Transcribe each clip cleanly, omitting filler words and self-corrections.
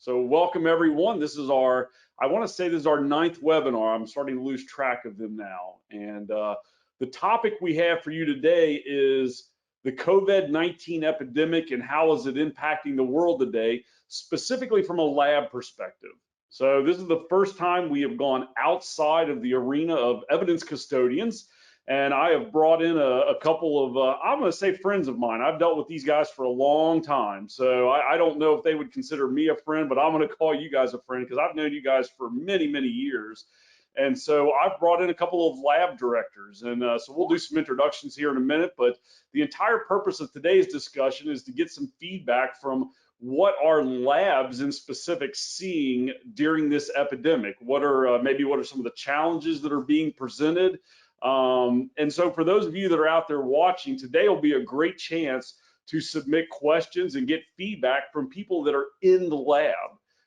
So welcome everyone. This is our, I want to say this is our 9th webinar. I'm starting to lose track of them now. And the topic we have for you today is the COVID-19 epidemic and how is it impacting the world today, specifically from a lab perspective. So this is the first time we have gone outside of the arena of evidence custodians. And I have brought in a couple of, I'm going to say friends of mine. I've dealt with these guys for a long time. So I don't know if they would consider me a friend, but I'm going to call you guys a friend because I've known you guys for many, many years. And so I've brought in a couple of lab directors. And so we'll do some introductions here in a minute. But the entire purpose of today's discussion is to get some feedback from what are labs in specific seeing during this epidemic. What are maybe what are some of the challenges that are being presented? And so for those of you that are out there watching, today will be a great chance to submit questions and get feedback from people that are in the lab.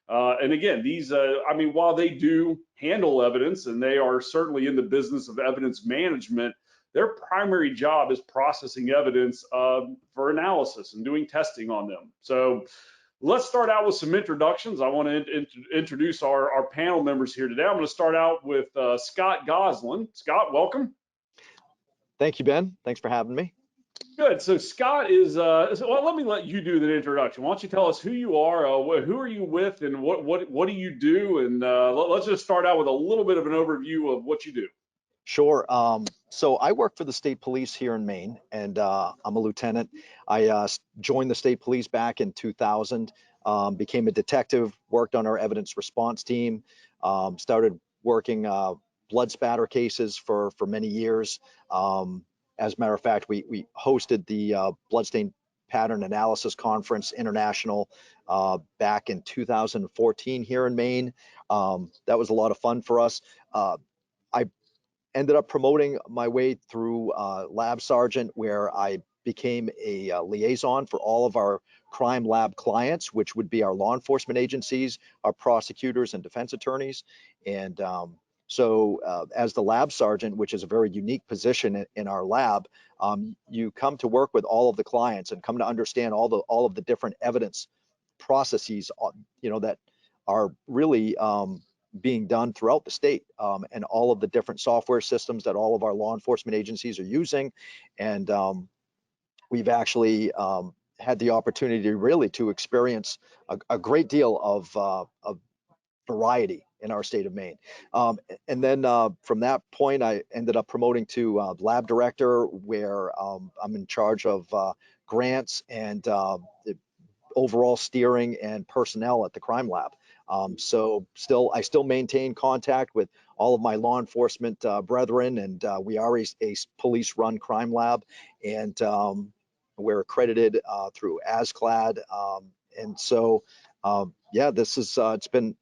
And again, these, I mean, while they do handle evidence and they are certainly in the business of evidence management, their primary job is processing evidence for analysis and doing testing on them. So let's start out with some introductions. I want to introduce our panel members here today. I'm going to start out with Scott Gosselin. Scott, welcome. Thank you, Ben. Thanks for having me. Good. So Scott is, well, let me let you do the introduction. Why don't you tell us who you are, who are you with, and what do you do? And let's just start out with a little bit of an overview of what you do. Sure. So I work for the state police here in Maine, and I'm a lieutenant. I joined the state police back in 2000, became a detective, worked on our evidence response team, started working blood spatter cases for many years. As a matter of fact, we hosted the Bloodstain Pattern Analysis Conference International back in 2014 here in Maine. That was a lot of fun for us. I ended up promoting my way through lab sergeant, where I became a liaison for all of our crime lab clients, which would be our law enforcement agencies, our prosecutors and defense attorneys. And so as the lab sergeant, which is a very unique position in our lab, you come to work with all of the clients and come to understand all of the different evidence processes, that are really being done throughout the state, and all of the different software systems that all of our law enforcement agencies are using. And we've actually had the opportunity really to experience a great deal of variety in our state of Maine. And then from that point, I ended up promoting to lab director, where I'm in charge of grants and the overall steering and personnel at the crime lab. So I still maintain contact with all of my law enforcement brethren, and we are a police-run crime lab, and we're accredited through ASCLD. And so, yeah, this is it's been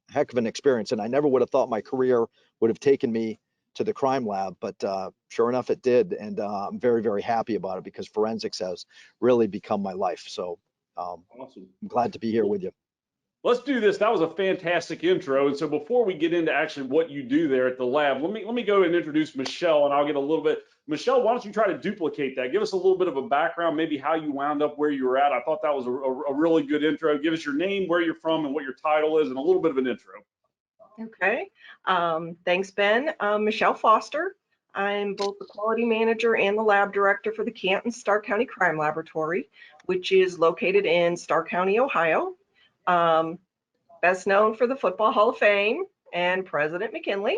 a heck of an experience, and I never would have thought my career would have taken me to the crime lab, but sure enough, it did, and I'm very, very happy about it because forensics has really become my life. So awesome. I'm glad to be here with you. Let's do this. That was a fantastic intro. And so before we get into actually what you do there at the lab, let me go and introduce Michele, and I'll get a little bit. Michele, why don't you try to duplicate that? Give us a little bit of a background, maybe how you wound up where you were at. I thought that was a really good intro. Give us your name, where you're from, and what your title is, and a little bit of an intro. Okay. Thanks, Ben. Michele Foster. I'm both the quality manager and the lab director for the Canton Starr County Crime Laboratory, which is located in Starr County, Ohio. Best known for the Football Hall of Fame and President McKinley.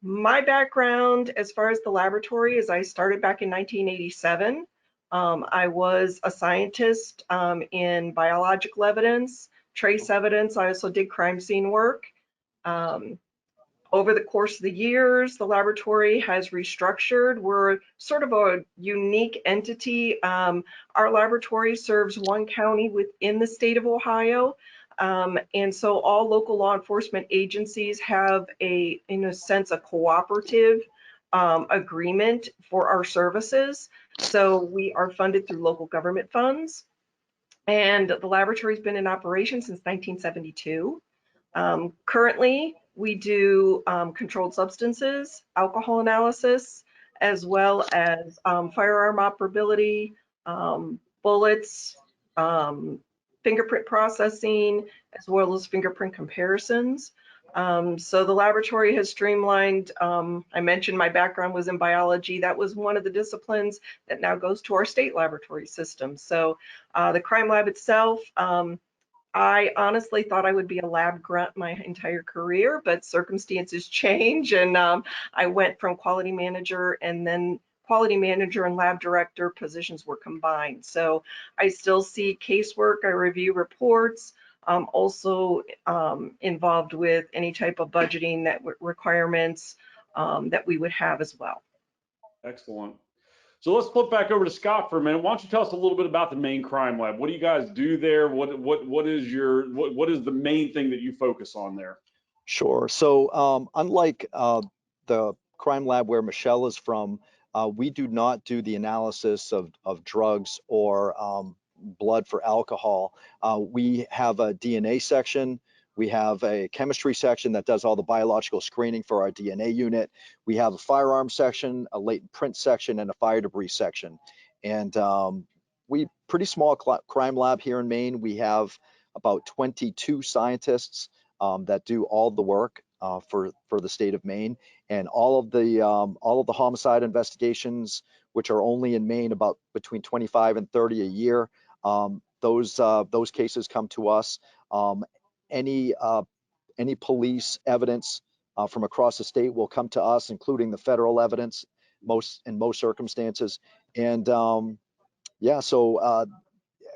My background as far as the laboratory is I started back in 1987. I was a scientist in biological evidence, trace evidence. I also did crime scene work. Over the course of the years, the laboratory has restructured. We're sort of a unique entity. Our laboratory serves one county within the state of Ohio. And so all local law enforcement agencies have in a sense, a cooperative agreement for our services. So we are funded through local government funds. And the laboratory's been in operation since 1972. Currently, we do controlled substances, alcohol analysis, as well as firearm operability, bullets, fingerprint processing, as well as fingerprint comparisons. So the laboratory has streamlined. I mentioned my background was in biology. That was one of the disciplines that now goes to our state laboratory system. So the crime lab itself, I honestly thought I would be a lab grunt my entire career, but circumstances change, and I went from quality manager, and then quality manager and lab director positions were combined. So I still see casework, I review reports, also involved with any type of budgeting that requirements that we would have as well. Excellent. So let's flip back over to Scott for a minute. Why don't you tell us a little bit about the Maine Crime Lab? What do you guys do there? What is the main thing that you focus on there? Sure. So unlike the crime lab where Michele is from, we do not do the analysis of drugs or blood for alcohol. We have a DNA section. We have a chemistry section that does all the biological screening for our DNA unit. We have a firearm section, a latent print section, and a fire debris section. And we pretty small crime lab here in Maine. We have about 22 scientists that do all the work for the state of Maine, and all of the homicide investigations, which are only in Maine about between 25 and 30 a year. Those cases come to us. Any police evidence from across the state will come to us, including the federal evidence, in most circumstances. And yeah, so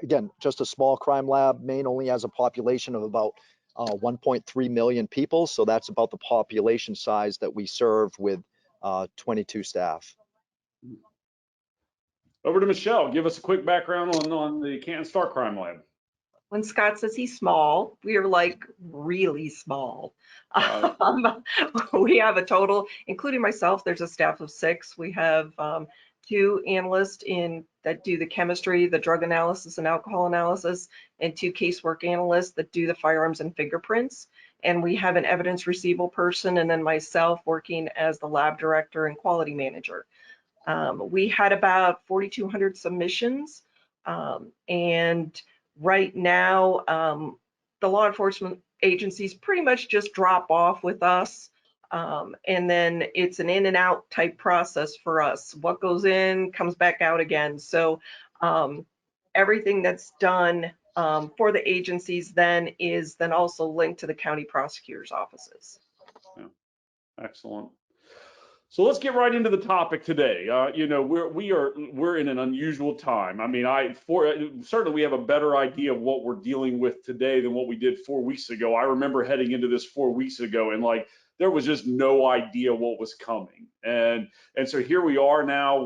again, just a small crime lab. Maine only has a population of about 1.3 million people, so that's about the population size that we serve with 22 staff. Over to Michele. Give us a quick background on the Canton Star Crime Lab. When Scott says he's small, we are like really small. We have a total, including myself, there's a staff of 6. We have 2 analysts that do the chemistry, the drug analysis and alcohol analysis, and 2 casework analysts that do the firearms and fingerprints. And we have an evidence receivable person, and then myself working as the lab director and quality manager. We had about 4,200 submissions, and right now, the law enforcement agencies pretty much just drop off with us. And then it's an in and out type process for us. What goes in comes back out again. So everything that's done for the agencies then is then also linked to the county prosecutor's offices. Yeah. Excellent. So let's get right into the topic today. You know, we're in an unusual time. I mean, certainly we have a better idea of what we're dealing with today than what we did 4 weeks ago. I remember heading into this 4 weeks ago, and like there was just no idea what was coming. And so here we are now.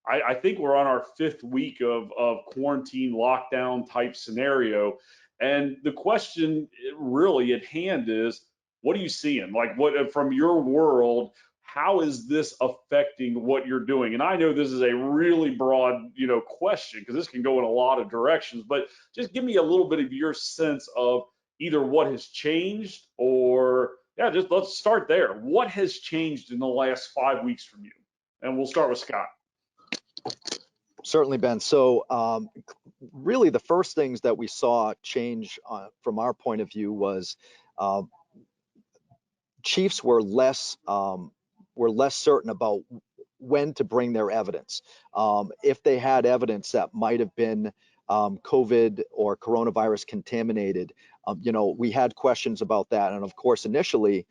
I think we're on our 5th week of quarantine lockdown type scenario. And the question really at hand is, what are you seeing? Like, what from your world? How is this affecting what you're doing? And I know this is a really broad, question, because this can go in a lot of directions, but just give me a little bit of your sense of either what has changed or, yeah, just let's start there. What has changed in the last 5 weeks from you? And we'll start with Scott. Certainly, Ben. So really the first things that we saw change from our point of view was chiefs were less certain about when to bring their evidence. If they had evidence that might have been COVID or coronavirus contaminated, we had questions about that. And of course, initially,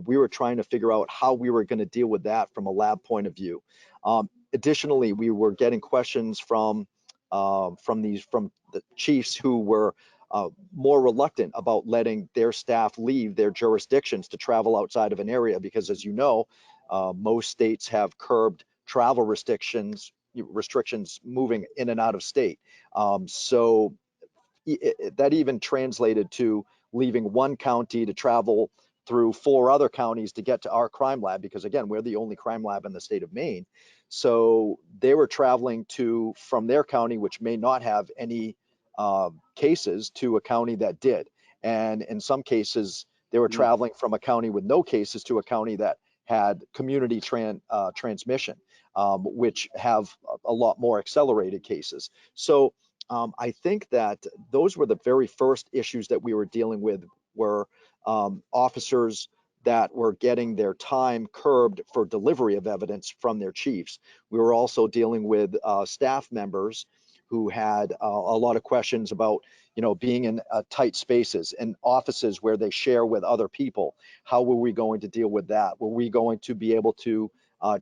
we were trying to figure out how we were going to deal with that from a lab point of view. Additionally, we were getting questions from the chiefs who were more reluctant about letting their staff leave their jurisdictions to travel outside of an area, because as you know, most states have curbed travel restrictions moving in and out of state. So that even translated to leaving one county to travel through 4 other counties to get to our crime lab, because again, we're the only crime lab in the state of Maine. So they were traveling from their county, which may not have any cases, to a county that did. And in some cases, they were traveling from a county with no cases to a county that had community transmission, which have a lot more accelerated cases. So I think that those were the very first issues that we were dealing with were officers that were getting their time curbed for delivery of evidence from their chiefs. We were also dealing with staff members who had a lot of questions about, being in tight spaces and offices where they share with other people. How were we going to deal with that? Were we going to be able to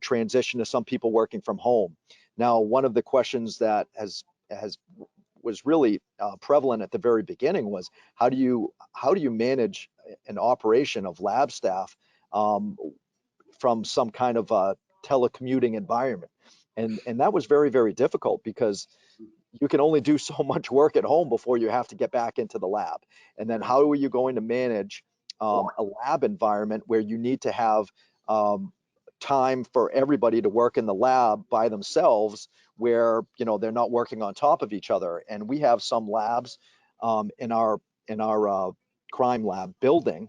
transition to some people working from home? Now, one of the questions that was really prevalent at the very beginning was how do you manage an operation of lab staff from some kind of a telecommuting environment, and that was very, very difficult because you can only do so much work at home before you have to get back into the lab. And then how are you going to manage a lab environment where you need to have time for everybody to work in the lab by themselves, where they're not working on top of each other? And we have some labs in our crime lab building,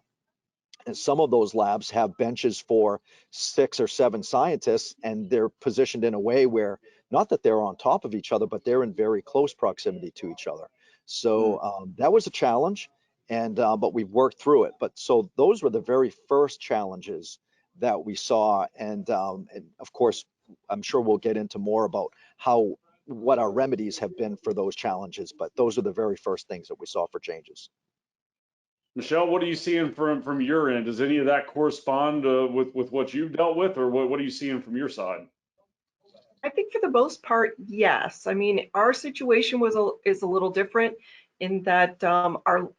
and some of those labs have benches for 6 or 7 scientists, and they're positioned in a way where not that they're on top of each other, but they're in very close proximity to each other. So that was a challenge, and but we've worked through it. But so those were the very first challenges that we saw, and of course, I'm sure we'll get into more about what our remedies have been for those challenges. But those are the very first things that we saw for changes. Michele, what are you seeing from your end? Does any of that correspond with what you've dealt with, or what are you seeing from your side? I think for the most part, yes. I mean, our situation is a little different in that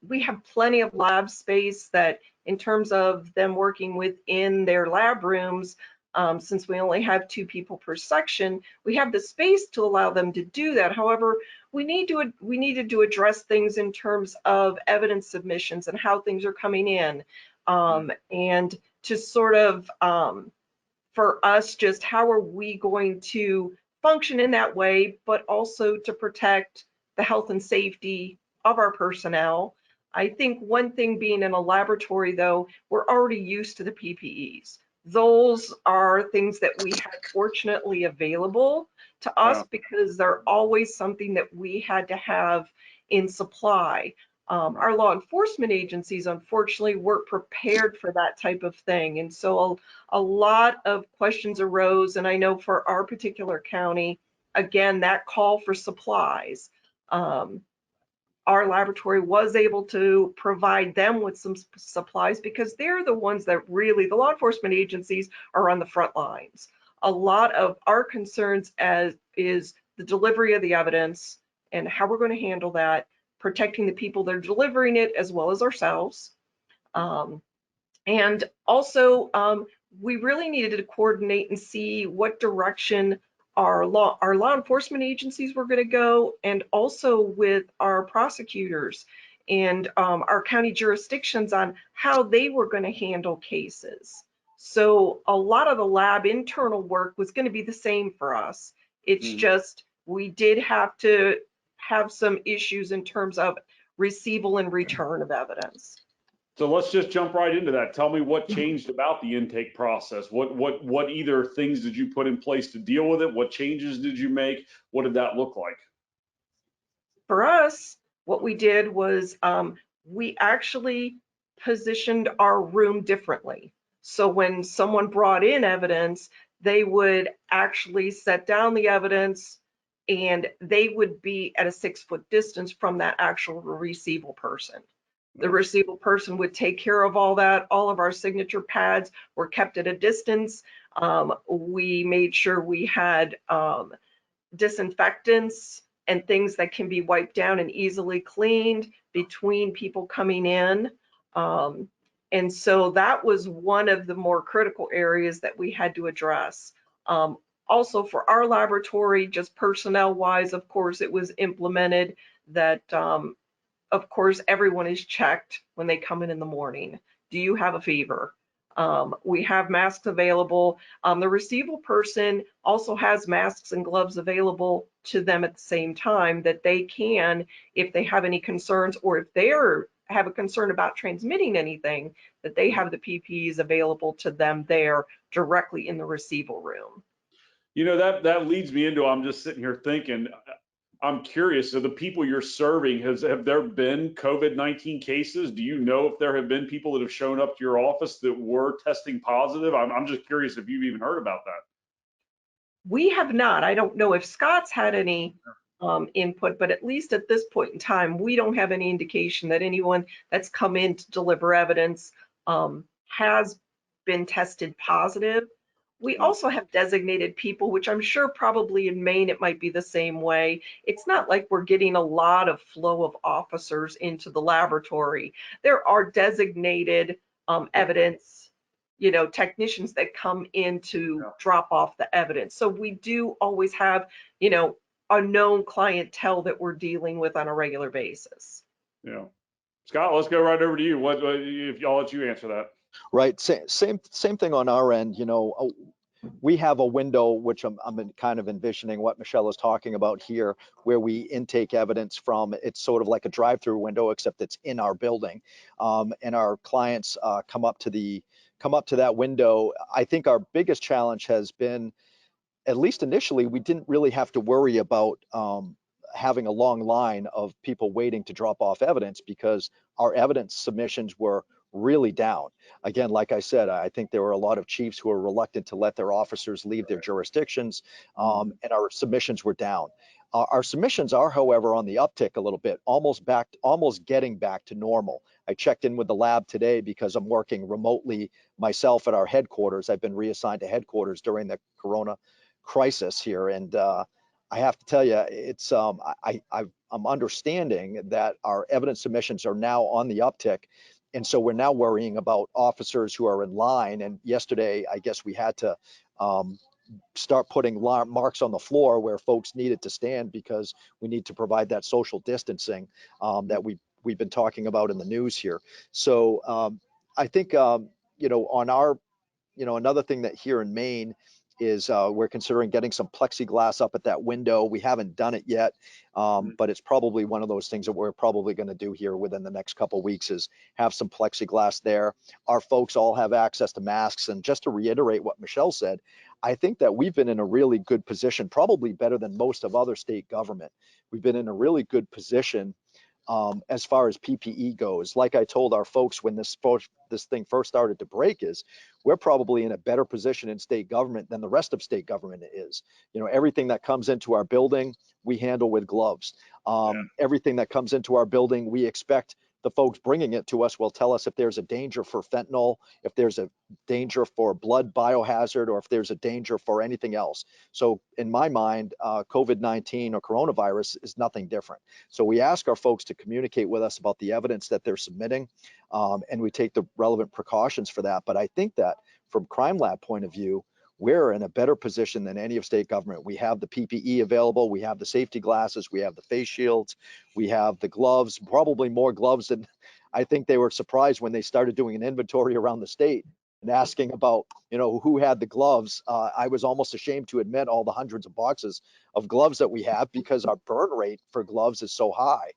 we have plenty of lab space that, in terms of them working within their lab rooms, since we only have 2 people per section, we have the space to allow them to do that. However, we needed to address things in terms of evidence submissions and how things are coming in, and to sort of for us, just how are we going to function in that way, but also to protect the health and safety of our personnel. I think one thing being in a laboratory, though, we're already used to the PPEs. Those are things that we had fortunately available to us because they're always something that we had to have in supply. Our law enforcement agencies, unfortunately, weren't prepared for that type of thing. And so a lot of questions arose. And I know for our particular county, again, that call for supplies, our laboratory was able to provide them with some supplies because they're the ones that really, the law enforcement agencies are on the front lines. A lot of our concerns is the delivery of the evidence and how we're going to handle that, protecting the people that are delivering it as well as ourselves. And also, we really needed to coordinate and see what direction our law enforcement agencies were going to go, and also with our prosecutors and our county jurisdictions on how they were going to handle cases. So a lot of the lab internal work was going to be the same for us. It's just we did have to have some issues in terms of receival and return of evidence. So let's just jump right into that. Tell me what changed about the intake process. What either things did you put in place to deal with it? What changes did you make? What did that look like? For us, what we did was we actually positioned our room differently. So when someone brought in evidence, they would actually set down the evidence and they would be at a 6-foot distance from that actual receival person. The receival person would take care of all that. All of our signature pads were kept at a distance. We made sure we had disinfectants and things that can be wiped down and easily cleaned between people coming in. And so that was one of the more critical areas that we had to address. Also for our laboratory, just personnel wise, of course, it was implemented that of course, everyone is checked when they come in the morning. Do you have a fever? We have masks available. The receival person also has masks and gloves available to them at the same time that they can, if they have any concerns or if they have a concern about transmitting anything, that they have the PPEs available to them there directly in the receival room. You know, that leads me into, I'm just sitting here thinking, I'm curious, so the people you're serving, have there been COVID-19 cases? Do you know if there have been people that have shown up to your office that were testing positive? I'm just curious if you've even heard about that. We have not. I don't know if Scott's had any input, but at least at this point in time, we don't have any indication that anyone that's come in to deliver evidence has been tested positive. We also have designated people, which I'm sure probably in Maine it might be the same way. It's not like we're getting a lot of flow of officers into the laboratory. There are designated evidence, technicians that come in to drop off the evidence. So we do always have, a known clientele that we're dealing with on a regular basis. Yeah. Scott, let's go right over to you. What if y'all let you answer that? Right. Same thing on our end. We have a window, which I'm kind of envisioning what Michele is talking about here, where we intake evidence from. It's sort of like a drive-through window, except it's in our building, and our clients come up to that window. I think our biggest challenge has been, at least initially, we didn't really have to worry about having a long line of people waiting to drop off evidence, because our evidence submissions were really down. Again, like I said, I think there were a lot of chiefs who were reluctant to let their officers leave their jurisdictions, and our submissions were down. Our submissions are, however, on the uptick a little bit, almost getting back to normal. I checked in with the lab today because I'm working remotely myself at our headquarters. I've been reassigned to headquarters during the Corona crisis here, and I have to tell you, it's I'm understanding that our evidence submissions are now on the uptick. And so we're now worrying about officers who are in line. And yesterday, I guess we had to start putting marks on the floor where folks needed to stand, because we need to provide that social distancing that we've been talking about in the news here. So I think, on our, another thing that here in Maine is we're considering getting some plexiglass up at that window. We haven't done it yet, but it's probably one of those things that we're probably going to do here within the next couple of weeks, is have some plexiglass there. Our folks all have access to masks. And just to reiterate what Michele said, I think that we've been in a really good position, probably better than most of other state government. We've been in a really good position as far as PPE goes. Like I told our folks when this thing first started to break, is we're probably in a better position in state government than the rest of state government is. Everything that comes into our building, we handle with gloves. Everything that comes into our building, we expect the folks bringing it to us will tell us if there's a danger for fentanyl, if there's a danger for blood biohazard, or if there's a danger for anything else. So in my mind, COVID-19 or coronavirus is nothing different. So we ask our folks to communicate with us about the evidence that they're submitting, and we take the relevant precautions for that. But I think that from crime lab point of view, we're in a better position than any of state government. We have the PPE available, we have the safety glasses, we have the face shields, we have the gloves, probably more gloves than I think they were surprised when they started doing an inventory around the state and asking about, who had the gloves. I was almost ashamed to admit all the hundreds of boxes of gloves that we have, because our burn rate for gloves is so high.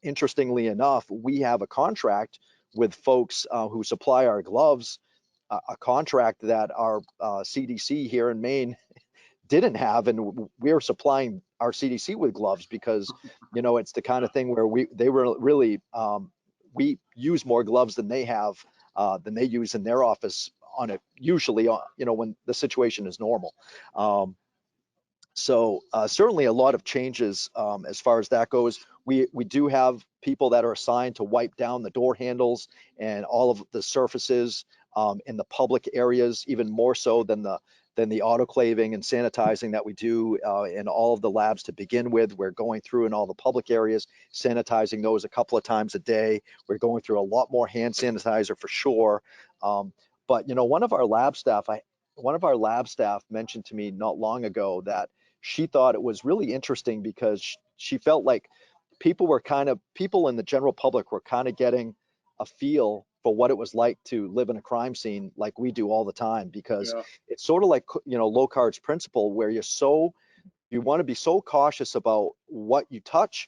Interestingly enough, we have a contract with folks who supply our gloves, a contract that our CDC here in Maine didn't have, and we're supplying our CDC with gloves because, it's the kind of thing where we use more gloves than they have, than they use in their office on it, usually, when the situation is normal. So certainly a lot of changes as far as that goes. We do have people that are assigned to wipe down the door handles and all of the surfaces in the public areas, even more so than the autoclaving and sanitizing that we do in all of the labs to begin with. We're going through in all the public areas, sanitizing those a couple of times a day. We're going through a lot more hand sanitizer for sure. But one of our lab staff mentioned to me not long ago that she thought it was really interesting, because she felt like people in the general public were kind of getting a feel for what it was like to live in a crime scene like we do all the time, because it's sort of like, Locard's principle, where you want to be so cautious about what you touch,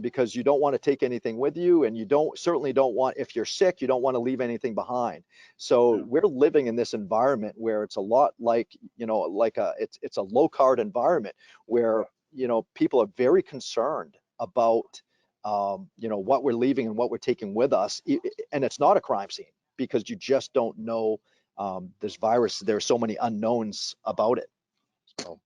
because you don't want to take anything with you, and you certainly don't want, if you're sick, you don't want to leave anything behind. So we're living in this environment where it's a lot like, it's a low card environment where people are very concerned about, what we're leaving and what we're taking with us. And it's not a crime scene because you just don't know this virus. There are so many unknowns about it. So.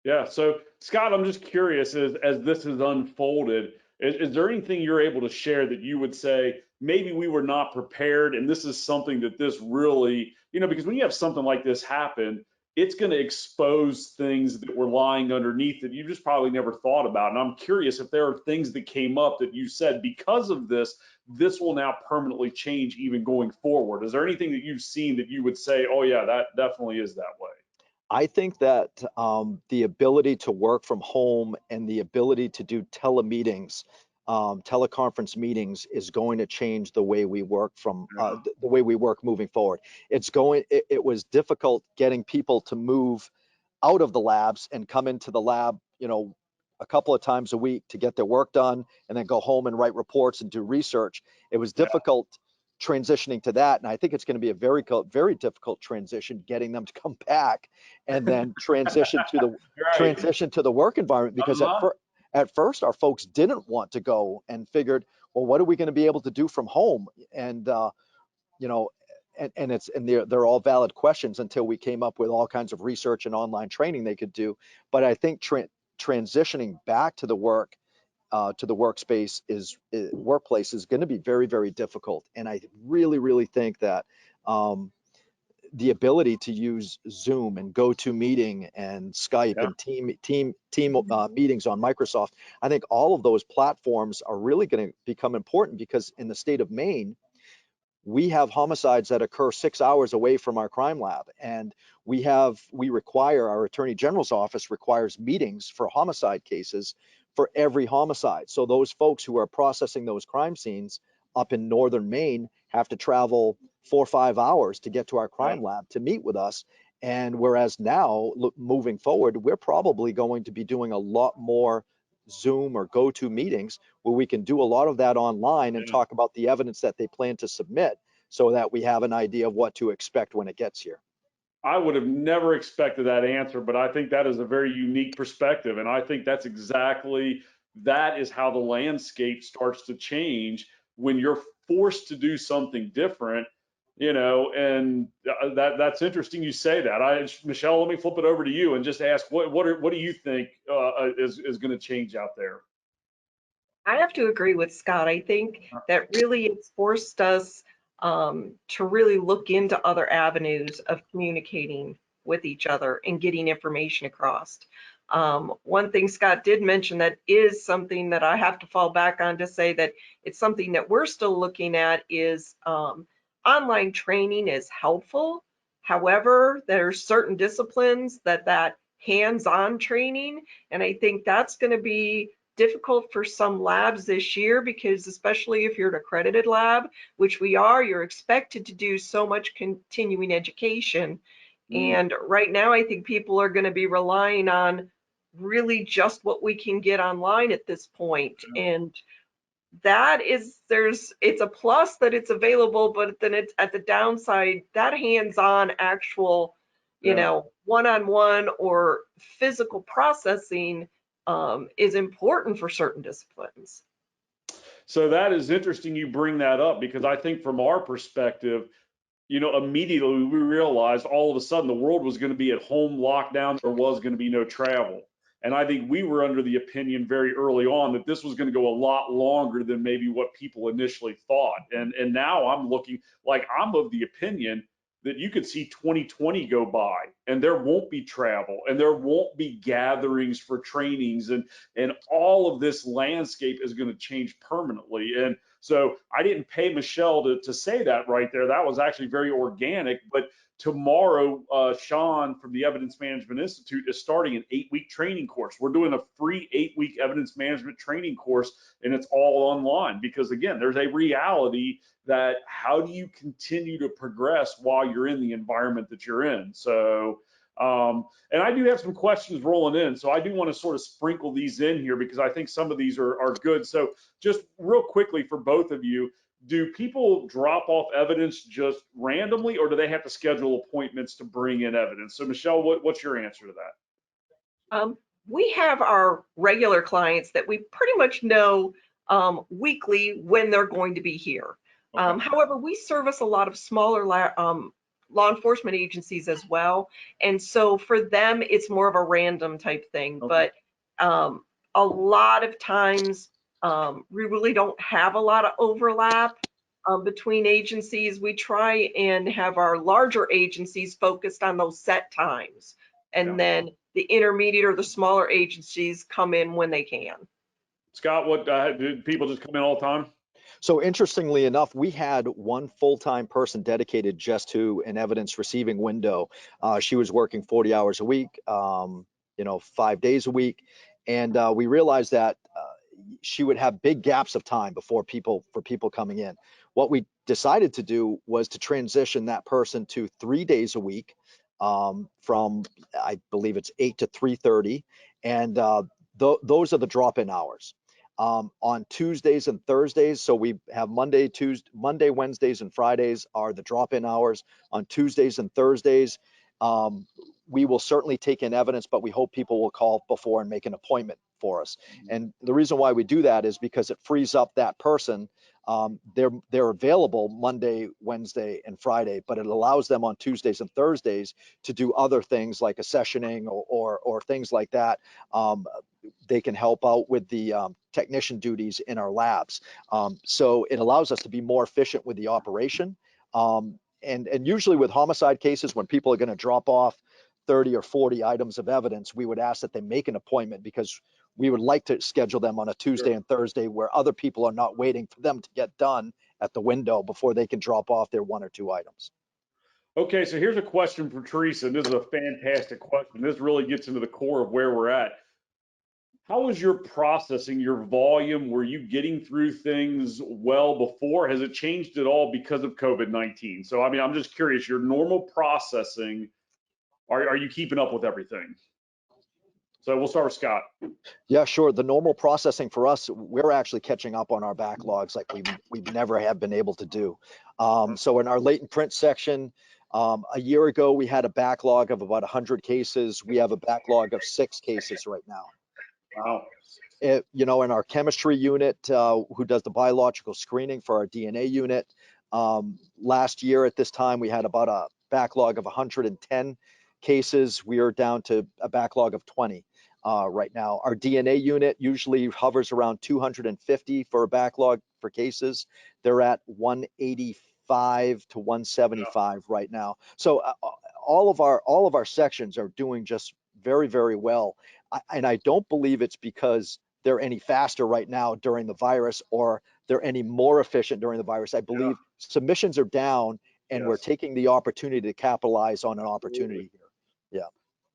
Yeah. So Scott, I'm just curious as this has unfolded, is there anything you're able to share that you would say maybe we were not prepared and this is something that this really, because when you have something like this happen, it's going to expose things that were lying underneath that you just probably never thought about. And I'm curious if there are things that came up that you said because of this, this will now permanently change even going forward. Is there anything that you've seen that you would say, oh yeah, that definitely is that way? I think that the ability to work from home and the ability to do telemeetings, teleconference meetings is going to change the way we work the way we work moving forward. It was difficult getting people to move out of the labs and come into the lab, a couple of times a week to get their work done and then go home and write reports and do research. It was difficult transitioning to that. And I think it's going to be a very, very difficult transition getting them to come back and then transition to the work environment, because at first our folks didn't want to go and figured, well, what are we going to be able to do from home? And, and they're all valid questions until we came up with all kinds of research and online training they could do. But I think transitioning back to the workplace is going to be very, very difficult. And I really, really think that the ability to use Zoom and GoToMeeting and Skype and team meetings on Microsoft, I think all of those platforms are really going to become important, because in the state of Maine, we have homicides that occur 6 hours away from our crime lab, and our Attorney General's office requires meetings for homicide cases for every homicide. So those folks who are processing those crime scenes up in northern Maine have to travel 4 or 5 hours to get to our crime lab to meet with us. And whereas now, moving forward, we're probably going to be doing a lot more Zoom or GoTo meetings where we can do a lot of that online and talk about the evidence that they plan to submit, so that we have an idea of what to expect when it gets here. I would have never expected that answer, but I think that is a very unique perspective. And I think that is how the landscape starts to change when you're forced to do something different, and that's interesting you say that. Michele, let me flip it over to you and just ask, what do you think is going to change out there? I have to agree with Scott. I think that really it's forced us to really look into other avenues of communicating with each other and getting information across. One thing Scott did mention that is something that I have to fall back on to say that it's something that we're still looking at is online training is helpful. However, there are certain disciplines that hands-on training, and I think that's going to be difficult for some labs this year, because especially if you're an accredited lab, which we are, you're expected to do so much continuing education. And right now, I think people are going to be relying on really just what we can get online at this point. And that is, it's a plus that it's available, but then it's at the downside, that hands-on actual, one-on-one or physical processing is important for certain disciplines. So that is interesting you bring that up, because I think from our perspective, immediately we realized all of a sudden the world was going to be at home lockdown. There was going to be no travel. And I think we were under the opinion very early on that this was going to go a lot longer than maybe what people initially thought. And now I'm of the opinion that you could see 2020 go by and there won't be travel and there won't be gatherings for trainings, and all of this landscape is going to change permanently. And so I didn't pay Michele to say that right there. That was actually very organic. But tomorrow, Sean from the Evidence Management Institute is starting an 8-week training course. We're doing a free 8-week evidence management training course, and it's all online, because again, there's a reality that how do you continue to progress while you're in the environment that you're in? So, and I do have some questions rolling in, so I do want to sort of sprinkle these in here because I think some of these are good. So just real quickly for both of you, do people drop off evidence just randomly, or do they have to schedule appointments to bring in evidence? So Michele, what's your answer to that? we have our regular clients that we pretty much know weekly when they're going to be here. Okay. However, we service a lot of smaller law enforcement agencies as well. And so for them, it's more of a random type thing. Okay. But a lot of times, we really don't have a lot of overlap between agencies. We try and have our larger agencies focused on those set times. And Yeah. then the intermediate or the smaller agencies come in when they can. Scott, what do people just come in all the time? So interestingly enough, we had one full-time person dedicated just to an evidence receiving window. She was working 40 hours a week, 5 days a week. And we realized that she would have big gaps of time for people coming in. What we decided to do was to transition that person to 3 days a week, from, I believe it's 8 to 3:30. And those are the drop-in hours. On Tuesdays and Thursdays. So we have Monday, Wednesdays, and Fridays are the drop-in hours. On Tuesdays and Thursdays, we will certainly take in evidence, but we hope people will call before and make an appointment for us. And the reason why we do that is because it frees up that person. They're available Monday, Wednesday, and Friday, but it allows them on Tuesdays and Thursdays to do other things like accessioning or things like that. They can help out with the technician duties in our labs. So it allows us to be more efficient with the operation. And usually with homicide cases, when people are going to drop off 30 or 40 items of evidence, we would ask that they make an appointment, because we would like to schedule them on a Tuesday and Thursday where other people are not waiting for them to get done at the window before they can drop off their 1 or 2 items. Okay, so here's a question for Teresa, and this is a fantastic question. This really gets into the core of where we're at. How is your processing, your volume? Were you getting through things well before? Has it changed at all because of COVID-19? So, I mean, I'm just curious, your normal processing, are you keeping up with everything? So we'll start with Scott. Yeah, sure. The normal processing for us, we're actually catching up on our backlogs like we've never have been able to do. So in our latent print section, a year ago, we had a backlog of about 100 cases. We have a backlog of 6 cases right now. Wow. In our chemistry unit, who does the biological screening for our DNA unit, last year at this time, we had about a backlog of 110 cases. We are down to a backlog of 20 right now. Our DNA unit usually hovers around 250 for a backlog for cases. They're at 185 to 175 right now. So all of our sections are doing just very, very well. And I don't believe it's because they're any faster right now during the virus or they're any more efficient during the virus. I believe submissions are down, and we're taking the opportunity to capitalize on an opportunity here. Yeah.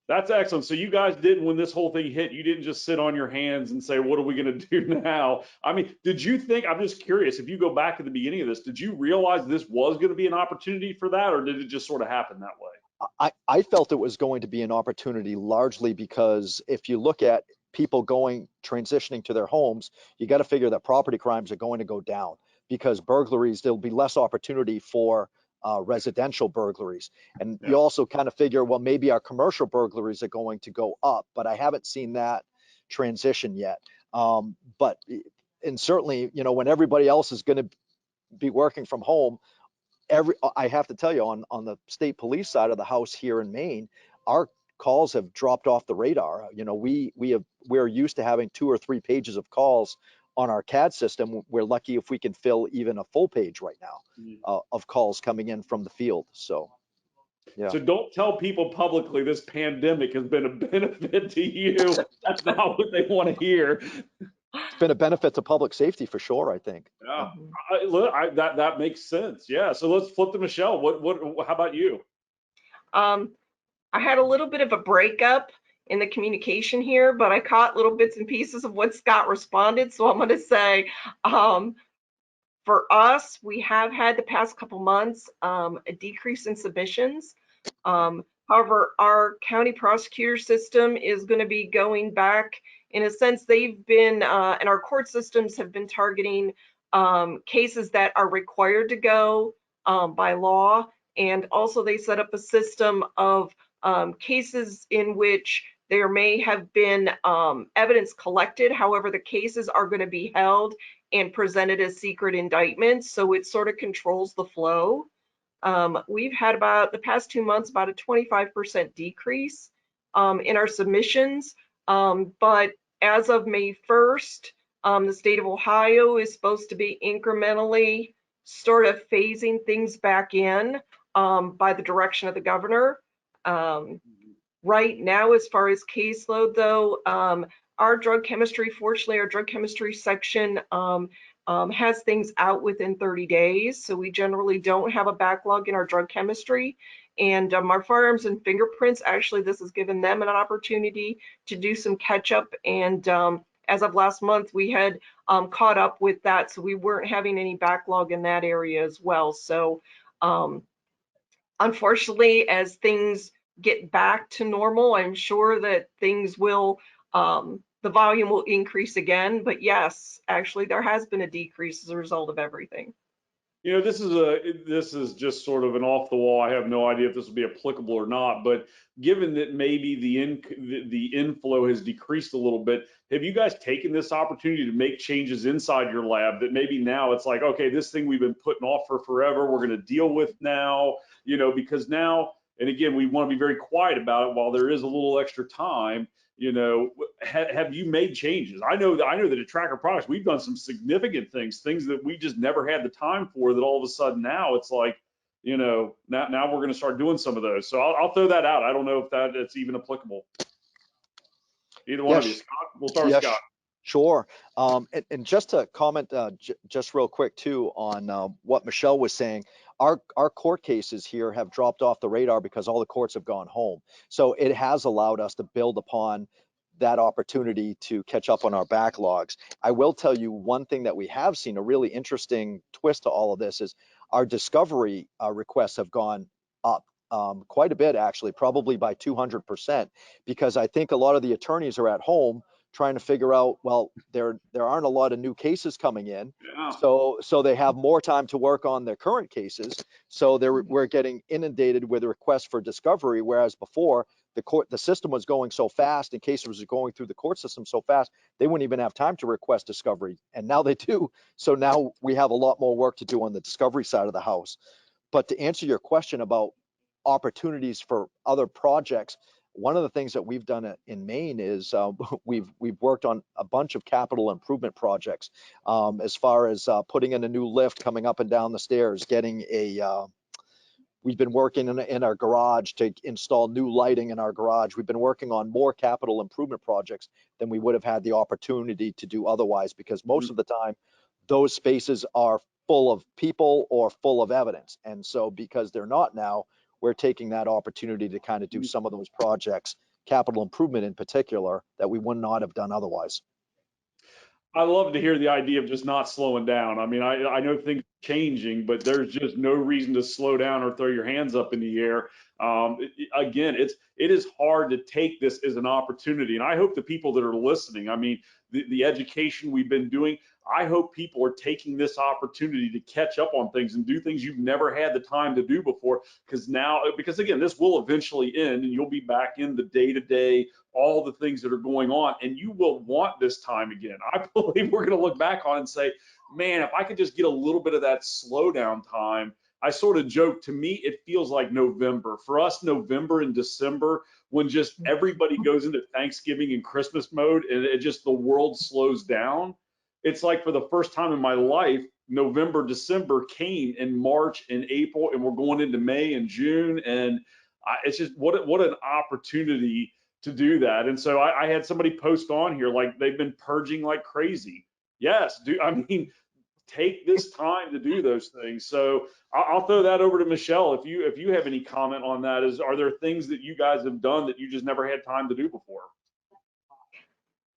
That's excellent. So you guys didn't, when this whole thing hit, you didn't just sit on your hands and say, what are we going to do now? I mean, did you think, I'm just curious, if you go back to the beginning of this, did you realize this was going to be an opportunity for that, or did it just sort of happen that way? I felt it was going to be an opportunity largely because if you look at people transitioning to their homes, you got to figure that property crimes are going to go down, because burglaries, there'll be less opportunity for residential burglaries. And you also kind of figure, well, maybe our commercial burglaries are going to go up, but I haven't seen that transition yet. And certainly, when everybody else is going to be working from home, I have to tell you, on the state police side of the house here in Maine, our calls have dropped off the radar. We're used to having 2 or 3 pages of calls on our CAD system. We're lucky if we can fill even a full page right now of calls coming in from the field. So, yeah. So don't tell people publicly this pandemic has been a benefit to you. That's not what they want to hear. It's been a benefit to public safety for sure, I think. Yeah, that makes sense. Yeah. So let's flip to Michele. How about you? I had a little bit of a breakup in the communication here, but I caught little bits and pieces of what Scott responded. So I'm going to say, for us, we have had the past couple months a decrease in submissions. However, our county prosecutor system is going to be going back. In a sense, they've been, and our court systems have been targeting cases that are required to go by law. And also they set up a system of cases in which There may have been evidence collected. However, the cases are going to be held and presented as secret indictments. So it sort of controls the flow. We've had about the past 2 months, about a 25% decrease in our submissions. But as of May 1st, the state of Ohio is supposed to be incrementally sort of phasing things back in by the direction of the governor. Right now, as far as caseload though, our drug chemistry, fortunately, our drug chemistry section has things out within 30 days. So we generally don't have a backlog in our drug chemistry. And our firearms and fingerprints, actually, this has given them an opportunity to do some catch up. And as of last month, we had caught up with that. So we weren't having any backlog in that area as well. So unfortunately, as things get back to normal, I'm sure that things will, the volume will increase again. But yes, actually, there has been a decrease as a result of everything. You know, this is just sort of an off the wall. I have no idea if this will be applicable or not, but given that maybe the inflow has decreased a little bit, have you guys taken this opportunity to make changes inside your lab that maybe now it's like, okay, this thing we've been putting off for forever, we're going to deal with now, you know, because now, and again, we want to be very quiet about it while there is a little extra time. You know, have you made changes? I know that at Tracker Products, we've done some significant things that we just never had the time for, that all of a sudden now it's like, you know, now we're going to start doing some of those. So I'll throw that out. I don't know if that's even applicable. Either one of you. Scott, we'll start with Scott. Sure. And just to comment just real quick too on what Michele was saying, our court cases here have dropped off the radar because all the courts have gone home. So it has allowed us to build upon that opportunity to catch up on our backlogs. I will tell you one thing that we have seen, a really interesting twist to all of this, is our discovery requests have gone up quite a bit, actually, probably by 200%, because I think a lot of the attorneys are at home trying to figure out, well, there aren't a lot of new cases coming in, Yeah. so they have more time to work on their current cases. So we're getting inundated with requests for discovery, whereas before the system was going so fast and cases were going through the court system so fast, they wouldn't even have time to request discovery, and now they do. So now we have a lot more work to do on the discovery side of the house. But to answer your question about opportunities for other projects, one of the things that we've done in Maine is we've worked on a bunch of capital improvement projects, as far as putting in a new lift coming up and down the stairs, getting we've been working in our garage to install new lighting in our garage. We've been working on more capital improvement projects than we would have had the opportunity to do otherwise, because most of the time those spaces are full of people or full of evidence. And so because they're not now, we're taking that opportunity to kind of do some of those projects, capital improvement in particular, that we would not have done otherwise. I love to hear the idea of just not slowing down. I mean, I know things are changing, but there's just no reason to slow down or throw your hands up in the air. Again, it is hard to take this as an opportunity, and I hope the people that are listening, I mean, the education we've been doing, I hope people are taking this opportunity to catch up on things and do things you've never had the time to do before. Because again, this will eventually end, and you'll be back in the day-to-day, all the things that are going on, and you will want this time again. I believe we're going to look back on it and say, man, if I could just get a little bit of that slowdown time. I sort of joke, to me, it feels like November. For us, November and December, when just everybody goes into Thanksgiving and Christmas mode, and the world slows down. It's like, for the first time in my life, November, December came in March and April, and we're going into May and June, and it's just what an opportunity to do that. And so I had somebody post on here, like, they've been purging like crazy. Yes, take this time to do those things. So I'll throw that over to Michele. If you have any comment on that, are there things that you guys have done that you just never had time to do before?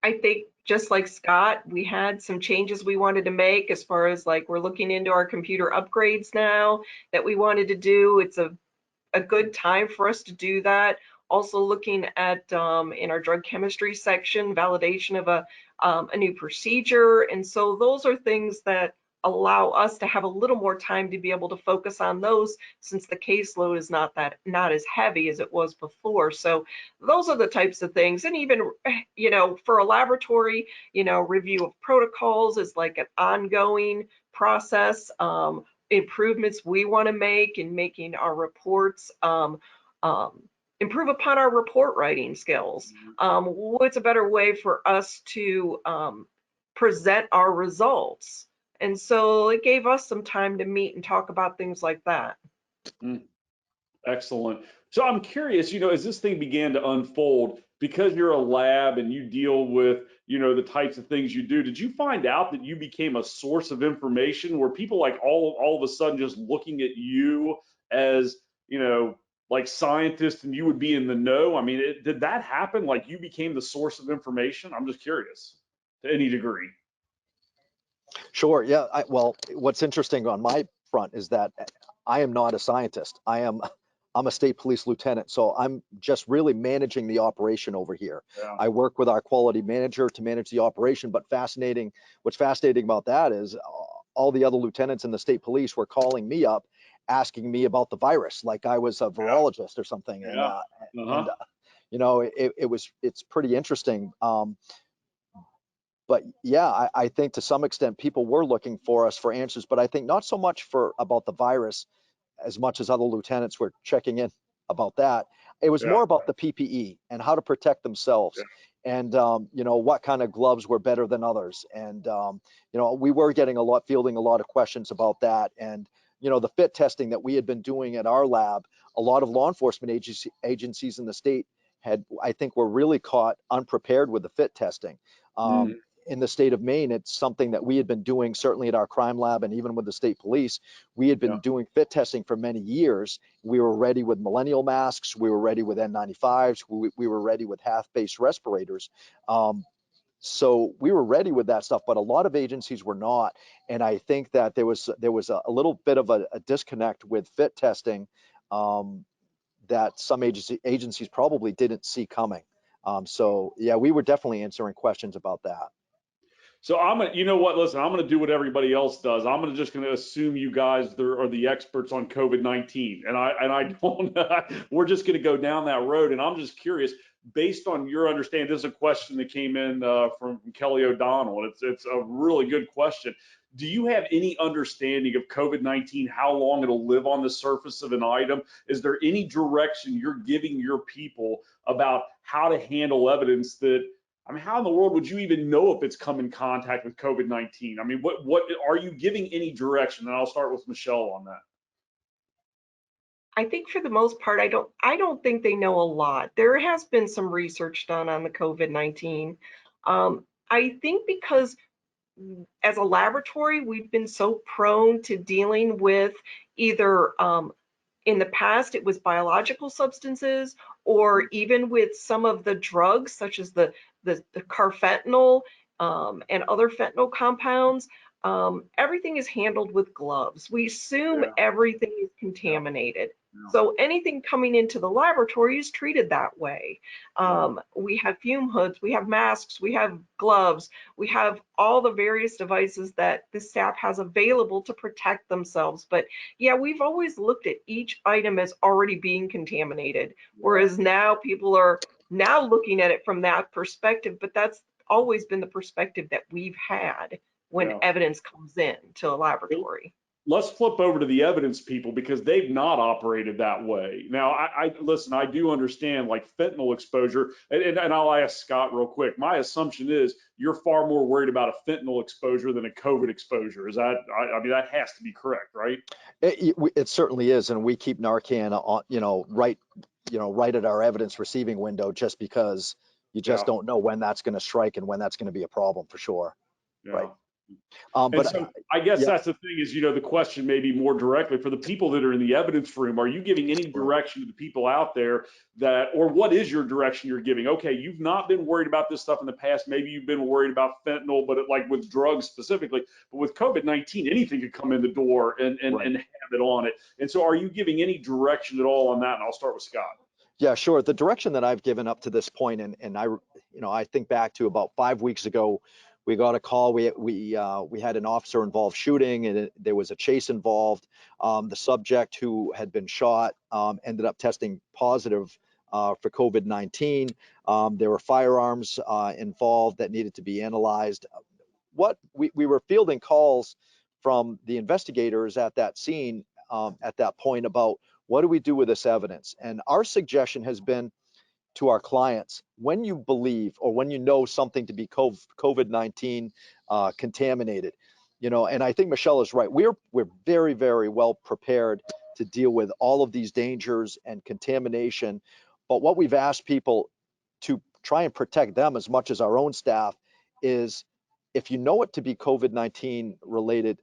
I think just like Scott, we had some changes we wanted to make, as far as, like, we're looking into our computer upgrades now that we wanted to do. It's a good time for us to do that. Also looking at in our drug chemistry section, validation of a new procedure. And so those are things that allow us to have a little more time to be able to focus on those, since the caseload is not as heavy as it was before. So those are the types of things. And even, for a laboratory, review of protocols is like an ongoing process. Improvements we want to make in making our reports, improve upon our report writing skills. What's a better way for us to present our results? And so it gave us some time to meet and talk about things like that. Excellent. So I'm curious, as this thing began to unfold, because you're a lab and you deal with, the types of things you do, did you find out that you became a source of information? Were people like all of a sudden just looking at you as, like scientists, and you would be in the know? I mean, did that happen? Like you became the source of information? I'm just curious to any degree. Sure. Yeah. Well, what's interesting on my front is that I am not a scientist. I'm a state police lieutenant, so I'm just really managing the operation over here. Yeah. I work with our quality manager to manage the operation, but what's fascinating about that is all the other lieutenants in the state police were calling me up, asking me about the virus, like I was a virologist or something. Yeah. And it's pretty interesting. But yeah, I think to some extent people were looking for us for answers, but I think not so much about the virus as much as other lieutenants were checking in about that. It was more about the PPE and how to protect themselves, and what kind of gloves were better than others. And we were fielding a lot of questions about that. And the fit testing that we had been doing at our lab, a lot of law enforcement agencies in the state I think were really caught unprepared with the fit testing. In the state of Maine, it's something that we had been doing, certainly at our crime lab and even with the state police. We had been doing fit testing for many years. We were ready with millennial masks. We were ready with N95s. We were ready with half-face respirators. So we were ready with that stuff, but a lot of agencies were not. And I think that there was a little bit of a disconnect with fit testing that some agencies probably didn't see coming. So yeah, we were definitely answering questions about that. So you know what? Listen, I'm going to do what everybody else does. I'm just going to assume you guys are the experts on COVID-19, and I don't. We're just going to go down that road, and I'm just curious, based on your understanding. This is a question that came in from Kelly O'Donnell, and it's a really good question. Do you have any understanding of COVID-19, how long it'll live on the surface of an item? Is there any direction you're giving your people about how to handle evidence that? I mean, how in the world would you even know if it's come in contact with COVID-19? I mean, what are you giving any direction? And I'll start with Michele on that. I think for the most part, I don't think they know a lot. There has been some research done on the COVID-19. I think because as a laboratory, we've been so prone to dealing with either in the past, it was biological substances, or even with some of the drugs, such as the carfentanil and other fentanyl compounds. Everything is handled with gloves. We assume everything is contaminated. So anything coming into the laboratory is treated that way. We have fume hoods, we have masks, we have gloves, we have all the various devices that the staff has available to protect themselves. But yeah, we've always looked at each item as already being contaminated, whereas now people are now looking at it from that perspective. But that's always been the perspective that we've had when evidence comes in to a laboratory. Let's flip over to the evidence people, because they've not operated that way. Now, I listen, I do understand like fentanyl exposure, and I'll ask Scott real quick. My assumption is you're far more worried about a fentanyl exposure than a COVID exposure. Is that, I mean, that has to be correct, right? It certainly is, and we keep Narcan on, right at our evidence receiving window, just because you just don't know when that's going to strike and when that's going to be a problem for sure. Right. But so I guess that's the thing is, the question may be more directly for the people that are in the evidence room. Are you giving any direction to the people out there or what is your direction you're giving? Okay, you've not been worried about this stuff in the past. Maybe you've been worried about fentanyl, but like with drugs specifically. But with COVID-19, anything could come in the door and have it on it. And so are you giving any direction at all on that? And I'll start with Scott. Yeah, sure. The direction that I've given up to this point, and I think back to about 5 weeks ago, We got a call. We had an officer involved shooting, and there was a chase involved. The subject who had been shot ended up testing positive for COVID-19. There were firearms involved that needed to be analyzed. What we were fielding calls from the investigators at that scene at that point about what do we do with this evidence? And our suggestion has been to our clients, when you believe or when you know something to be COVID-19 contaminated, and I think Michele is right. We're very, very well prepared to deal with all of these dangers and contamination. But what we've asked people to try and protect them as much as our own staff is, if you know it to be COVID-19 related,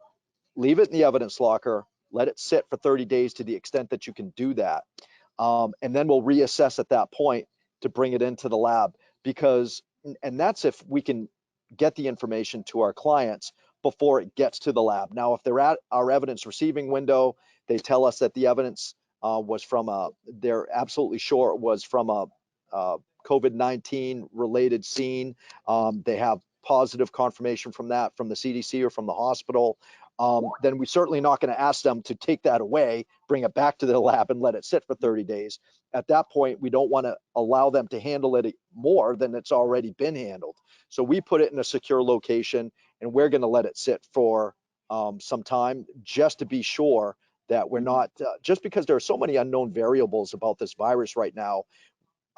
leave it in the evidence locker, let it sit for 30 days to the extent that you can do that. And then we'll reassess at that point to bring it into the lab, and that's if we can get the information to our clients before it gets to the lab. Now, if they're at our evidence receiving window, they tell us that the evidence was they're absolutely sure it was from a COVID-19 related scene. They have positive confirmation from that, from the CDC or from the hospital. Then we're certainly not going to ask them to take that away, bring it back to the lab and let it sit for 30 days. At that point, we don't want to allow them to handle it more than it's already been handled. So we put it in a secure location, and we're going to let it sit for some time just to be sure that we're not, just because there are so many unknown variables about this virus right now,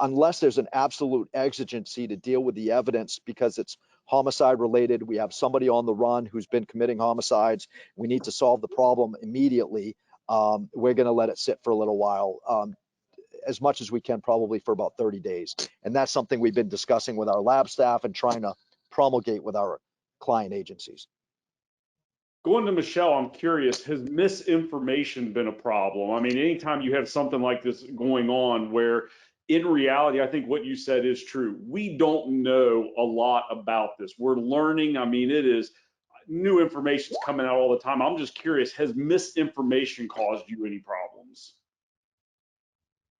unless there's an absolute exigency to deal with the evidence because it's homicide related, we have somebody on the run who's been committing homicides, we need to solve the problem immediately, we're going to let it sit for a little while, as much as we can, probably for about 30 days. And that's something we've been discussing with our lab staff and trying to promulgate with our client agencies. Going to Michele, I'm curious, has misinformation been a problem? I mean, anytime you have something like this going on where in reality, I think what you said is true. We don't know a lot about this. We're learning. I mean, it is new information's coming out all the time. I'm just curious, has misinformation caused you any problems?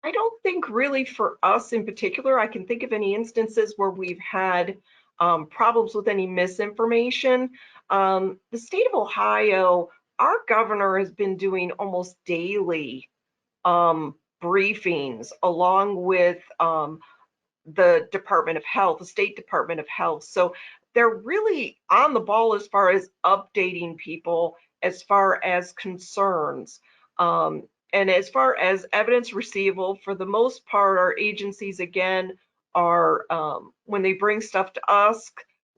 I don't think really for us in particular. I can think of any instances where we've had problems with any misinformation. The state of Ohio, our governor has been doing almost daily briefings along with the Department of Health, the State Department of Health. So they're really on the ball as far as updating people as far as concerns. And as far as evidence receivable, for the most part, our agencies, again, are, when they bring stuff to us,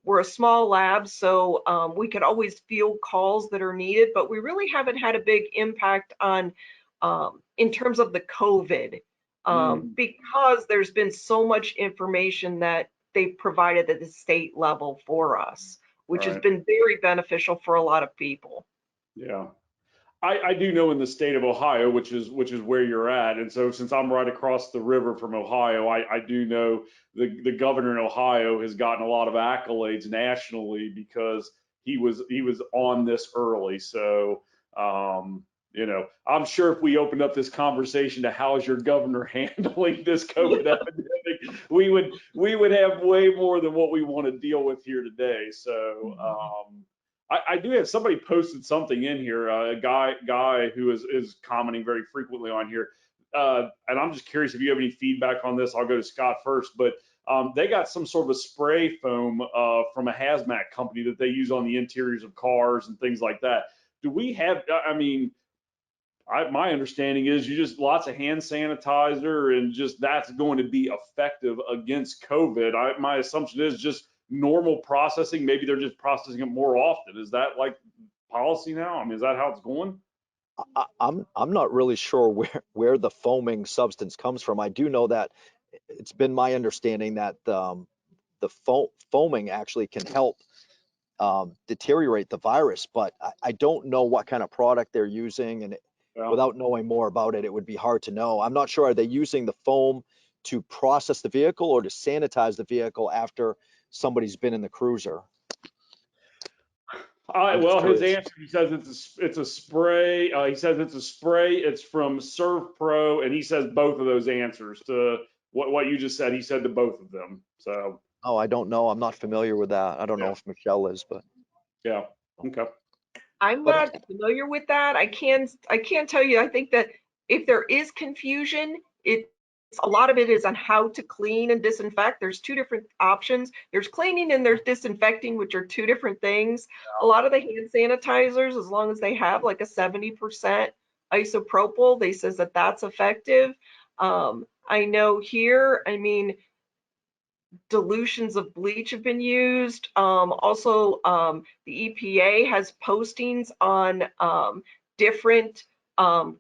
we're a small lab, so we could always field calls that are needed, but we really haven't had a big impact on, in terms of the COVID, because there's been so much information that they've provided at the state level for us, which has been very beneficial for a lot of people. Yeah. I do know in the state of Ohio, which is where you're at, and so since I'm right across the river from Ohio, I do know the governor in Ohio has gotten a lot of accolades nationally because he was on this early. So I'm sure if we opened up this conversation to how's your governor handling this COVID epidemic, we would have way more than what we want to deal with here today. So. I do have somebody posted something in here, a guy who is commenting very frequently on here, and I'm just curious if you have any feedback on this. I'll go to Scott first, but they got some sort of a spray foam from a hazmat company that they use on the interiors of cars and things like that. Do we have? I mean, my understanding is you just lots of hand sanitizer and just that's going to be effective against COVID. My assumption is just normal processing. Maybe they're just processing it more often. Is that like policy now? I mean, is that how it's going? I'm not really sure where the foaming substance comes from. I do know that it's been my understanding that the foaming actually can help deteriorate the virus, but I don't know what kind of product they're using, and without knowing more about it, it would be hard to know. I'm not sure, are they using the foam to process the vehicle or to sanitize the vehicle after somebody's been in the cruiser? Well, his answer, he says it's a spray. He says it's a spray. It's from Serve Pro, and he says both of those answers to what you just said. He said to both of them. So Oh, I don't know. I'm not familiar with that. I don't know Yeah. if Michelle is, but Yeah. Okay. I'm but not familiar with that. I can tell you, I think that if there is confusion, it's a lot of it is on how to clean and disinfect. There's two different options. There's cleaning and there's disinfecting, which are two different things. A lot of the hand sanitizers, as long as they have like a 70% isopropyl, they says that that's effective. I know here, I mean, dilutions of bleach have been used. Also, the EPA has postings on different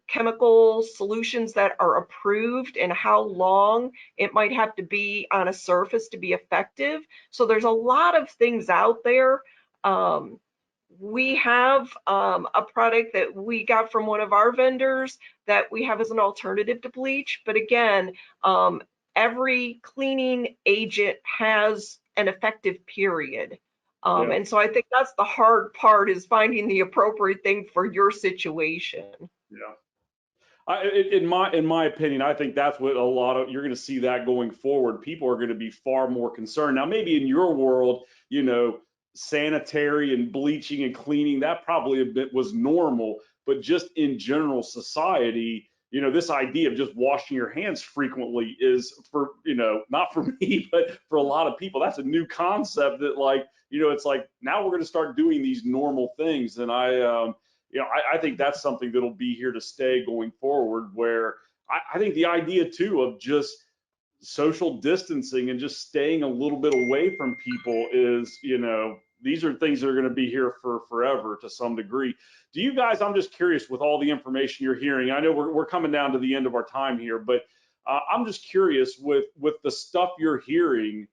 chemical solutions that are approved and how long it might have to be on a surface to be effective. So there's a lot of things out there. We have a product that we got from one of our vendors that we have as an alternative to bleach. But again, every cleaning agent has an effective period. Yeah. And so I think that's the hard part, is finding the appropriate thing for your situation. Yeah. In my opinion, I think that's what you're going to see that going forward. People are going to be far more concerned. Now, maybe in your world, sanitary and bleaching and cleaning, that probably a bit was normal, but just in general society, this idea of just washing your hands frequently is for, not for me, but for a lot of people, that's a new concept that it's like now we're going to start doing these normal things. And I think that's something that'll be here to stay going forward, where I think the idea too of just social distancing and just staying a little bit away from people is, these are things that are going to be here for forever to some degree. Do you guys, I'm just curious with all the information you're hearing, I know we're coming down to the end of our time here, but I'm just curious with the stuff you're hearing,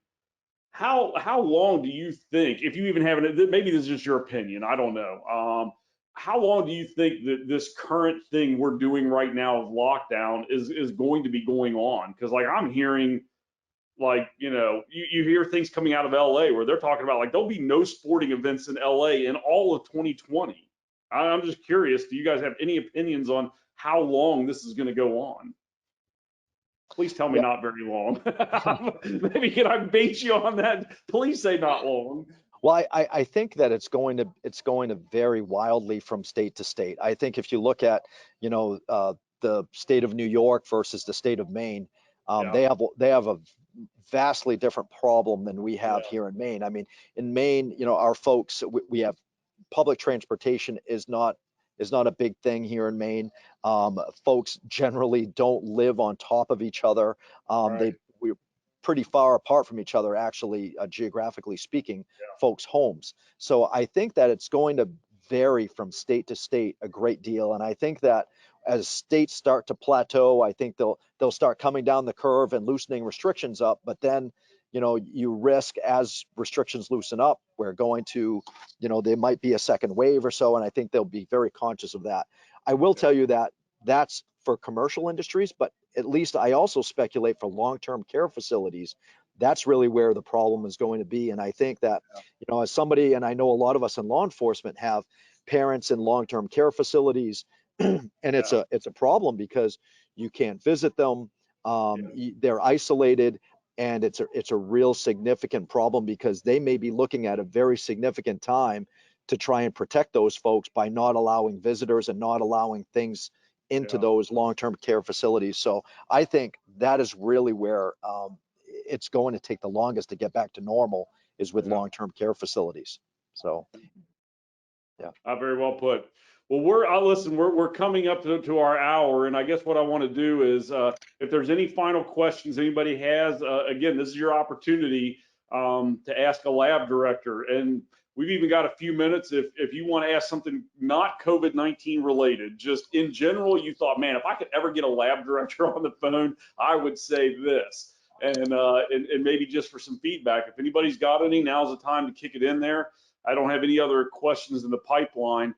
how long do you think, if you even have it, maybe this is just your opinion, I don't know. How long do you think that this current thing we're doing right now of lockdown is going to be going on? Because I'm hearing you hear things coming out of LA where they're talking about there'll be no sporting events in LA in all of 2020. I'm just curious, do you guys have any opinions on how long this is going to go on? Please tell me yeah. not very long. Maybe can I bait you on that? Please say not long. Well, I think that it's going to vary wildly from state to state. I think if you look at, the state of New York versus the state of Maine, Yeah, they have a vastly different problem than we have yeah, here in Maine. I mean, in Maine, our folks, we have public transportation is not a big thing here in Maine. Folks generally don't live on top of each other. right. We're pretty far apart from each other, actually, geographically speaking, folks' homes. So I think that it's going to vary from state to state a great deal. And I think that as states start to plateau, I think they'll start coming down the curve and loosening restrictions up. But then, you risk, as restrictions loosen up, we're going to, there might be a second wave or so. And I think they'll be very conscious of that. I will tell you that that's for commercial industries, but at least I also speculate for long-term care facilities. That's really where the problem is going to be. And I think that, as somebody, and I know a lot of us in law enforcement have parents in long-term care facilities, and it's Yeah, a problem because you can't visit them. yeah, They're isolated, and it's a real significant problem because they may be looking at a very significant time to try and protect those folks by not allowing visitors and not allowing things into yeah, those long-term care facilities. So I think that is really where it's going to take the longest to get back to normal, is with yeah. long-term care facilities. So yeah. Very well put. Well, listen, we're coming up to our hour, and I guess what I want to do is, if there's any final questions anybody has, again, this is your opportunity to ask a lab director, and we've even got a few minutes if you want to ask something not COVID-19 related, just in general. You thought, man, if I could ever get a lab director on the phone, I would say this, and maybe just for some feedback. If anybody's got any, now's the time to kick it in there. I don't have any other questions in the pipeline.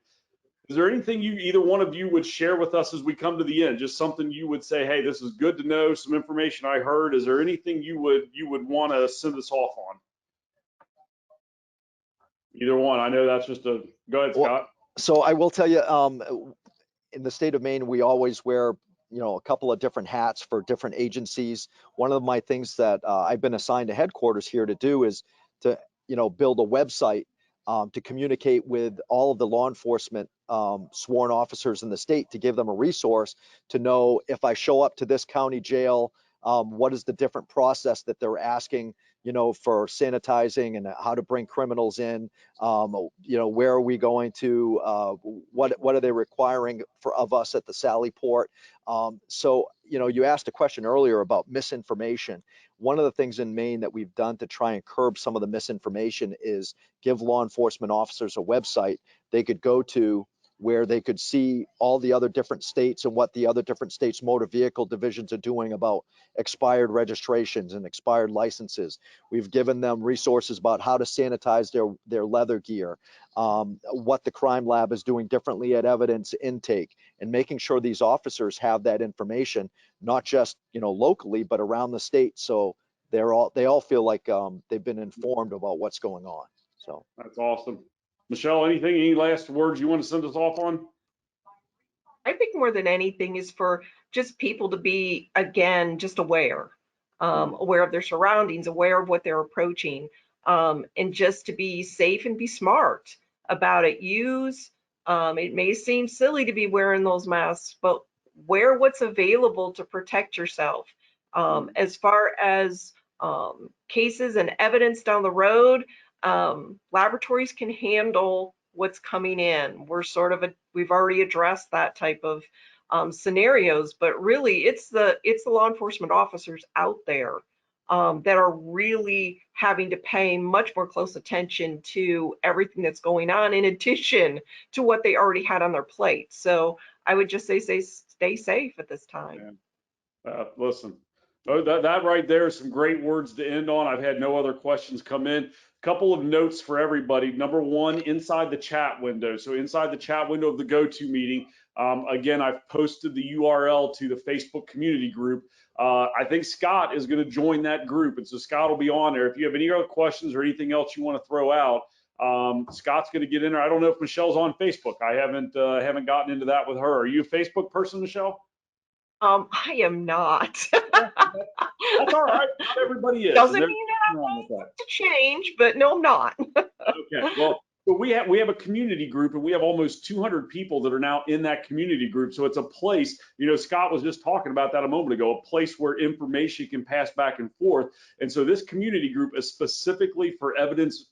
Is there anything either one of you would share with us as we come to the end? Just something you would say, hey, this is good to know, some information I heard. Is there anything you would want to send us off on? Either one. I know that's just a, go ahead, Well, Scott. so I will tell you, in the state of Maine, we always wear a couple of different hats for different agencies. One of my things that I've been assigned to headquarters here to do is to, build a website to communicate with all of the law enforcement sworn officers in the state, to give them a resource to know if I show up to this county jail, what is the different process that they're asking, for sanitizing, and how to bring criminals in. Where are we going to, what are they requiring of us at the Sally Port? So, you asked a question earlier about misinformation. One of the things in Maine that we've done to try and curb some of the misinformation is give law enforcement officers a website they could go to, where they could see all the other different states and what the other different states' motor vehicle divisions are doing about expired registrations and expired licenses. We've given them resources about how to sanitize their leather gear, what the crime lab is doing differently at evidence intake, and making sure these officers have that information, not just, locally, but around the state. So they all feel like they've been informed about what's going on. So that's awesome. Michele, any last words you want to send us off on? I think more than anything is for just people to be, again, just aware, aware of their surroundings, aware of what they're approaching, and just to be safe and be smart about it. It may seem silly to be wearing those masks, but wear what's available to protect yourself. As far as cases and evidence down the road, laboratories can handle what's coming in. We've already addressed that type of scenarios, but really it's the law enforcement officers out there that are really having to pay much more close attention to everything that's going on, in addition to what they already had on their plate. So I would just say stay safe at this time. Listen, that right there is some great words to end on. I've had no other questions come in. Couple of notes for everybody. Number one, inside the chat window. So inside the chat window of the go-to meeting, again, I've posted the URL to the Facebook community group. I think Scott is going to join that group, and so Scott will be on there. If you have any other questions or anything else you want to throw out, Scott's going to get in there. I don't know if Michelle's on Facebook. I haven't gotten into that with her. Are you a Facebook person, Michele? I am not. That's all right. Not everybody is. Doesn't mean that I want to change, but no, I'm not. Okay. Well, but we have a community group, and we have almost 200 people that are now in that community group. So it's a place, Scott was just talking about that a moment ago, a place where information can pass back and forth. And so this community group is specifically for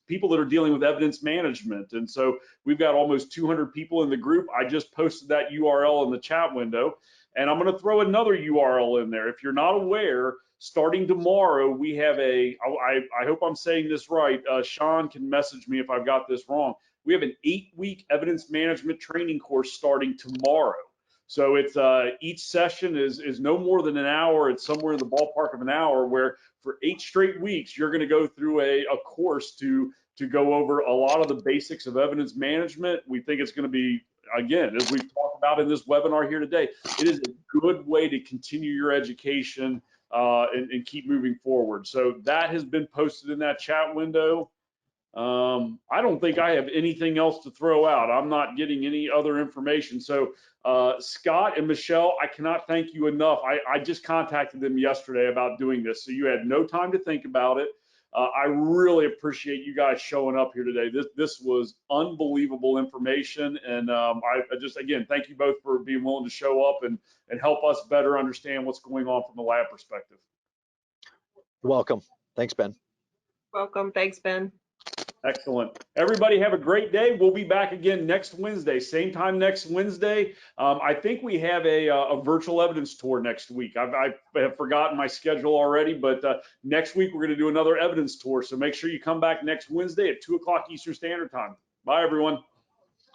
people that are dealing with evidence management. And so we've got almost 200 people in the group. I just posted that URL in the chat window. And I'm going to throw another URL in there. If you're not aware, starting tomorrow, we have I hope I'm saying this right. Sean can message me if I've got this wrong. We have an 8-week evidence management training course starting tomorrow. So it's each session is no more than an hour. It's somewhere in the ballpark of an hour, where for 8 straight weeks, you're going to go through a course to go over a lot of the basics of evidence management. We think it's going to be, again, as we've talked about in this webinar here today, it is a good way to continue your education and keep moving forward. So that has been posted in that chat window. I don't think I have anything else to throw out. I'm not getting any other information. So Scott and Michele, I cannot thank you enough. I just contacted them yesterday about doing this, so you had no time to think about it. I really appreciate you guys showing up here today. This was unbelievable information, and I just, again, thank you both for being willing to show up and help us better understand what's going on from the lab perspective. You're welcome. Thanks, Ben. Welcome. Thanks, Ben. Excellent. Everybody have a great day. We'll be back again next Wednesday, same time next Wednesday. I think we have a virtual evidence tour next week. I have forgotten my schedule already, but next week we're going to do another evidence tour. So make sure you come back next Wednesday at 2 o'clock Eastern Standard Time. Bye, everyone.